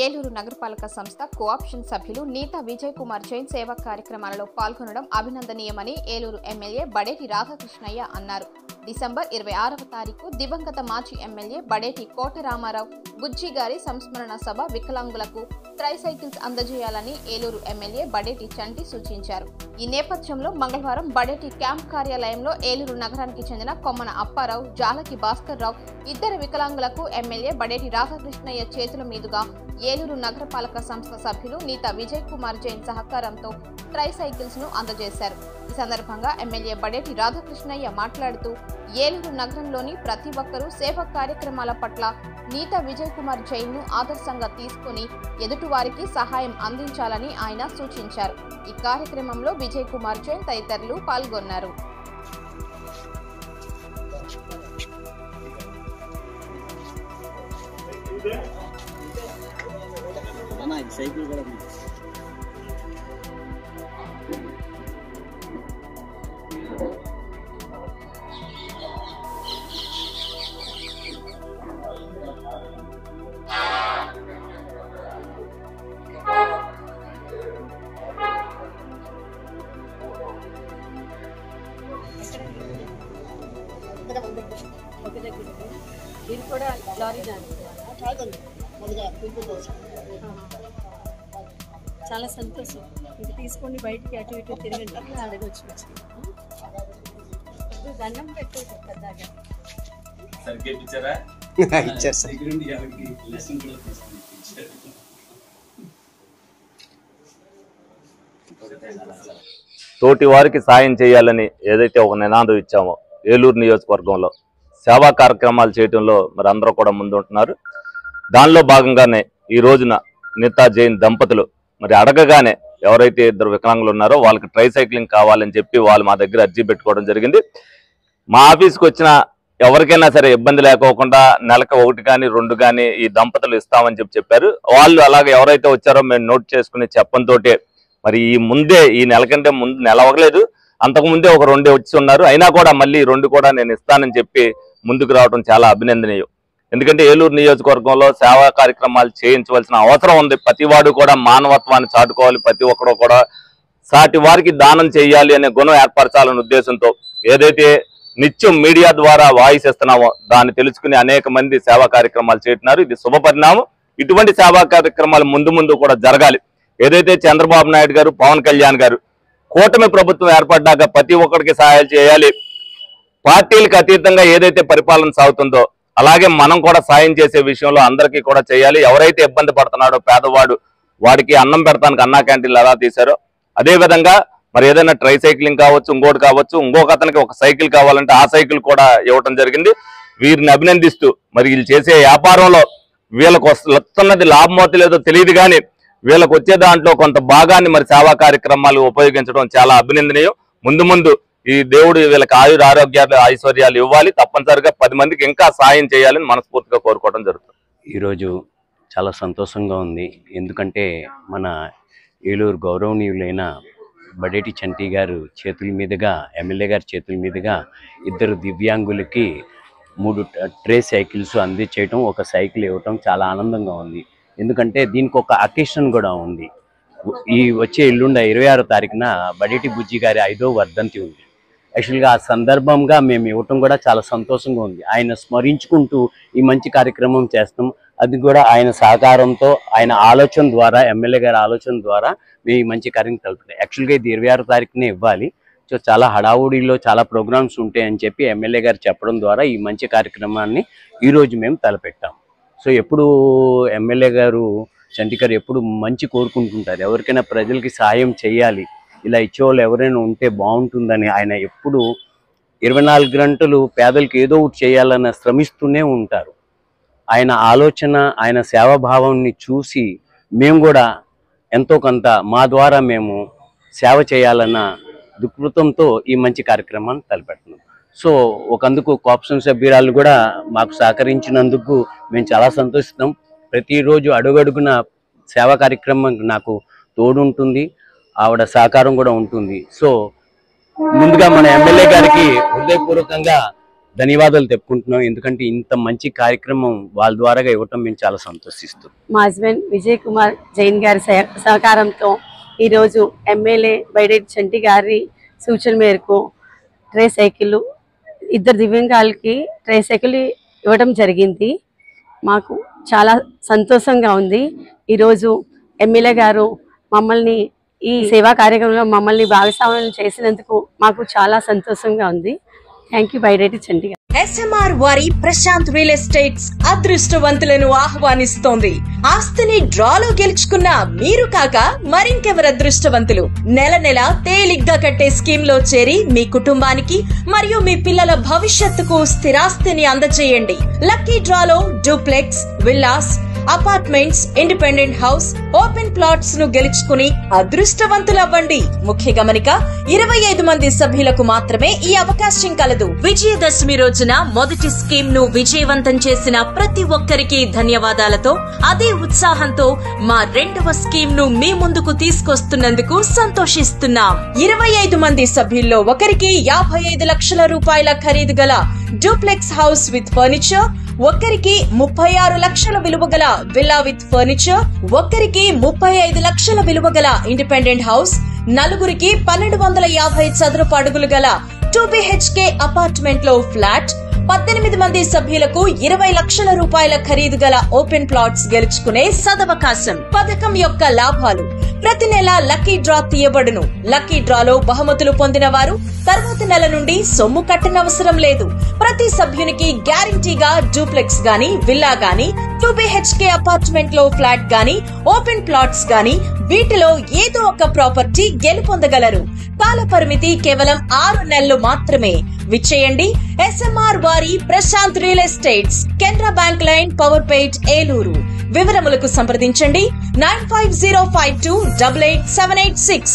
ఏలూరు నగరపాలక సంస్థ కోఆప్షన్ సభ్యులు నీతా విజయ్ కుమార్ జైన్ సేవా కార్యక్రమాలలో పాల్గొనడం అభినందనీయమని ఏలూరు ఎమ్మెల్యే బడేటి రాధాకృష్ణయ్య అన్నారు. డిసెంబర్ 26వ తారీఖు దివంగత మాజీ ఎమ్మెల్యే బడేటి కోటరామారావు బుజ్జి గారి సంస్మరణ సభ వికలాంగులకు ట్రైసైకిల్స్ అందజేయాలని ఏలూరు ఎమ్మెల్యే బడేటి చంటి సూచించారు. ఈ నేపథ్యంలో మంగళవారం బడేటి క్యాంప్ కార్యాలయంలో ఏలూరు నగరానికి చెందిన కొమ్మన అప్పారావు, జాలకి భాస్కర్ రావు ఇద్దరు వికలాంగులకు ఎమ్మెల్యే బడేటి రాధాకృష్ణయ్య చేతుల మీదుగా ఏలూరు నగరపాలక సంస్థ సభ్యులు నీతా విజయ్ కుమార్ జైన్ సహకారంతో ట్రైసైకిల్స్ ను అందజేశారు. ఈ సందర్భంగా ఎమ్మెల్యే బడేటి రాధాకృష్ణయ్య మాట్లాడుతూ ఏలూరు నగరంలోని ప్రతి ఒక్కరూ సేవా కార్యక్రమాల పట్ల నీతా విజయ్ కుమార్ జైన్ ను ఆదర్శంగా తీసుకుని ఎదుటివారికి సహాయం అందించాలని ఆయన సూచించారు. ఈ కార్యక్రమంలో విజయ్ కుమార్ జైన్ తదితరులు పాల్గొన్నారు. ఇది కూడా లారీ చాలా సంతోషం. ఇది తీసుకొని బయటికి అటు ఇటు తిరిగి అడగొచ్చు. దండం పెట్టేది పెద్దగా తోటి వారికి సాయం చేయాలని ఏదైతే ఒక నినాదం ఇచ్చామో ఏలూరు నియోజకవర్గంలో సేవా కార్యక్రమాలు చేయడంలో మరి అందరూ కూడా ముందుంటున్నారు. దానిలో భాగంగానే ఈ రోజున నీతా జైన్ దంపతులు మరి అడగగానే ఎవరైతే ఇద్దరు వికలాంగులు ఉన్నారో వాళ్ళకి ట్రైసైక్లింగ్ కావాలని చెప్పి వాళ్ళు మా దగ్గర అర్జీ పెట్టుకోవడం జరిగింది. మా ఆఫీస్కి వచ్చిన ఎవరికైనా సరే ఇబ్బంది లేకోకుండా నెలకు 1 కానీ 2 కానీ ఈ దంపతులు ఇస్తామని చెప్పారు. వాళ్ళు అలాగే ఎవరైతే వచ్చారో మేము నోట్ చేసుకుని చెప్పంతో మరి ఈ నెల కంటే ముందు నెల అవ్వలేదు, అంతకుముందే ఒక 2 వచ్చి ఉన్నారు. అయినా కూడా మళ్ళీ 2 కూడా నేను ఇస్తానని చెప్పి ముందుకు రావడం చాలా అభినందనీయం. ఎందుకంటే ఏలూరు నియోజకవర్గంలో సేవా కార్యక్రమాలు చేయించవలసిన అవసరం ఉంది. ప్రతివాడు కూడా మానవత్వాన్ని చాటుకోవాలి, ప్రతి ఒక్కరు కూడా సాటి వారికి దానం చేయాలి అనే గుణం ఏర్పరచాలనే ఉద్దేశంతో ఏదైతే నిత్యం మీడియా ద్వారా వాయిస్ ఇస్తున్నామో దాన్ని తెలుసుకుని అనేక మంది సేవా కార్యక్రమాలు చేస్తున్నారు. ఇది శుభ పరిణామం. ఇటువంటి సేవా కార్యక్రమాలు ముందు కూడా జరగాలి. ఏదైతే చంద్రబాబు నాయుడు గారు, పవన్ కళ్యాణ్ గారు కూటమి ప్రభుత్వం ఏర్పడ్డాక ప్రతి ఒక్కరికి సహాయాలు చేయాలి, పార్టీలకు అతీతంగా ఏదైతే పరిపాలన సాగుతుందో అలాగే మనం కూడా సాయం చేసే విషయంలో అందరికీ కూడా చేయాలి. ఎవరైతే ఇబ్బంది పడుతున్నాడో పేదవాడు వాడికి అన్నం పెడతానికి అన్నా క్యాంటీన్లు ఎలా తీశారో అదేవిధంగా మరి ఏదైనా ట్రైసైక్లింగ్ కావచ్చు, ఇంకోటి కావచ్చు, ఇంకొక అతనికి ఒక సైకిల్ కావాలంటే ఆ సైకిల్ కూడా ఇవ్వటం జరిగింది. వీరిని అభినందిస్తూ మరి వీళ్ళు చేసే వ్యాపారంలో వీళ్ళకు వస్తున్నది లాభమవుత లేదో తెలియదు కానీ వీళ్ళకు వచ్చే దాంట్లో కొంత భాగాన్ని మరి సేవా కార్యక్రమాలు ఉపయోగించడం చాలా అభినందనీయం. ముందు ఈ దేవుడు వీళ్ళకి ఆరోగ్యాలు ఐశ్వర్యాలు ఇవ్వాలి, తప్పనిసరిగా 10 మందికి ఇంకా సాయం చేయాలని మనస్ఫూర్తిగా కోరుకోవడం జరుగుతుంది. ఈరోజు చాలా సంతోషంగా ఉంది. ఎందుకంటే మన ఏలూరు గౌరవనీయులైన బడేటి చంటి గారు చేతుల మీదుగా, ఎమ్మెల్యే గారి చేతుల మీదుగా 2 దివ్యాంగులకి 3 ట్రే సైకిల్స్ అందించేయటం, ఒక సైకిల్ ఇవ్వటం చాలా ఆనందంగా ఉంది. ఎందుకంటే దీనికి ఒక అకేషన్ కూడా ఉంది. ఈ వచ్చే ఎల్లుండ 26వ తారీఖున బడేటి బుజ్జి గారి 5వ వర్ధంతి ఉంది. యాక్చువల్గా ఆ సందర్భంగా మేము ఇవ్వటం కూడా చాలా సంతోషంగా ఉంది. ఆయన స్మరించుకుంటూ ఈ మంచి కార్యక్రమం చేస్తాం. అది కూడా ఆయన సహకారంతో, ఆయన ఆలోచన ద్వారా, ఎమ్మెల్యే గారి ఆలోచన ద్వారా మేము ఈ మంచి కార్యక్రమం తలుపుతాం. యాక్చువల్గా ఇది 26వ తారీఖునే ఇవ్వాలి. సో చాలా హడావుడిలో చాలా ప్రోగ్రామ్స్ ఉంటాయని చెప్పి ఎమ్మెల్యే గారు చెప్పడం ద్వారా ఈ మంచి కార్యక్రమాన్ని ఈరోజు మేము తలపెట్టాం. సో ఎప్పుడు ఎమ్మెల్యే గారు, చంటి గారు ఎప్పుడు మంచి కోరుకుంటుంటారు. ఎవరికైనా ప్రజలకి సాయం చేయాలి, ఇలా ఇచ్చేవాళ్ళు ఎవరైనా ఉంటే బాగుంటుందని ఆయన ఎప్పుడు 24 గంటలు పేదలకు ఏదో ఒకటి చేయాలన్న శ్రమిస్తూనే ఉంటారు. ఆయన ఆలోచన, ఆయన సేవాభావాన్ని చూసి మేము కూడా ఎంతో కొంత మా ద్వారా మేము సేవ చేయాలన్న దృక్పథంతో ఈ మంచి కార్యక్రమాన్ని తలపెడుతున్నాం. సో ఒకందుకు కోఆప్షన్ సభ్యురాలు కూడా మాకు సహకరించినందుకు మేము చాలా సంతోషిస్తాం. ప్రతిరోజు అడుగడుగున సేవా కార్యక్రమం నాకు తోడుంటుంది, ఆవిడ సహకారం కూడా ఉంటుంది. సో ముందుగా మన ఎమ్మెల్యే గారికి హృదయపూర్వకంగా ధన్యవాదాలు చెప్పుకుంటున్నాం. ఎందుకంటే ఇంత మంచి కార్యక్రమం వాళ్ళ ద్వారాగా ఇవ్వటం మేము చాలా సంతోషిస్తాం. మా హస్బెండ్ విజయ్ కుమార్ జైన్ గారి సహకారంతో ఈరోజు ఎమ్మెల్యే బైడేటి చంటి గారి సూచన మేరకు ట్రే సైకిల్ ఇద్దరు దివ్యాంగులకి ట్రే సైకిల్ ఇవ్వడం జరిగింది. మాకు చాలా సంతోషంగా ఉంది. ఈరోజు ఎమ్మెల్యే గారు మమ్మల్ని ఈ సేవా కార్యక్రమంలో మమ్మల్ని భాగస్వామ్యం చేసినందుకు మాకు చాలా సంతోషంగా ఉంది. థ్యాంక్ యూ బైడేటి చంటి గారు. SMR వారి ప్రశాంత్ రియల్ ఎస్టేట్స్ అదృష్టవంతులను ఆహ్వానిస్తోంది. ఆస్తిని డ్రాలో గెలుచుకున్న మీరు కాక మరింకెవరు అదృష్టవంతులు? నెల నెల తేలిగ్గా కట్టే స్కీమ్ లో చేరి మీ కుటుంబానికి మరియు మీ పిల్లల భవిష్యత్తుకు స్థిరాస్తిని అందజేయండి. లక్కీ డ్రాలో duplex, villas, apartments, independent house, open plots ను గెలుచుకుని అదృష్టవంతులవ్వండి. ముఖ్య గమనిక, 25 మంది సభ్యులకు మాత్రమే ఈ అవకాశం కలదు. విజయదశమి రోజున మొదటి స్కీమ్ ను విజయవంతం చేసిన ప్రతి ఒక్కరికి ధన్యవాదాలతో, అదే ఉత్సాహంతో మా రెండవ స్కీమ్ ను మీ ముందుకు తీసుకొస్తున్నందుకు సంతోషిస్తున్నాం. 25 మంది సభ్యుల్లో ఒకరికి 55 లక్షల రూపాయల ఖరీదు గల డూప్లెక్స్ హౌస్ విత్ ఫర్నిచర్, ఒక్కరికి 36 లక్షల విలువ గల విల్లా విత్ ఫర్నిచర్, ఒక్కరికి 35 లక్షల విలువ గల ఇండిపెండెంట్ హౌస్, నలుగురికి 1250 చదరపు అడుగులు గల 2 BHK అపార్ట్మెంట్ లో ఫ్లాట్, 18 మంది సభ్యులకు 20 లక్షల రూపాయల ఖరీదు గల ఓపెన్ ప్లాట్స్ గెలుచుకునే సదవకాశం. పథకం యొక్క లాభాలు: ప్రతి నెల లక్కీ డ్రా తీయబడును. లక్కీ డ్రాలో బహుమతులు పొందిన వారు తర్వాతి నెల నుండి సొమ్ము కట్టనవసరం లేదు. ప్రతి సభ్యునికి గ్యారంటీగా డూప్లెక్స్ గాని, విల్లా గాని, 2 BHK అపార్ట్మెంట్ లో ఫ్లాట్ గాని, ఓపెన్ ప్లాట్స్ గాని, వీటిలో ఏదో ఒక ప్రాపర్టీ గెలుపొందగలరు. కాల పరిమితి కేవలం 6 నెలలు మాత్రమే. విచ్చేయండి. SMR వారి Prashanth real estates, Canara bank line, Powerpet, Eluru. వివరములకు సంప్రదించండి 9505288786.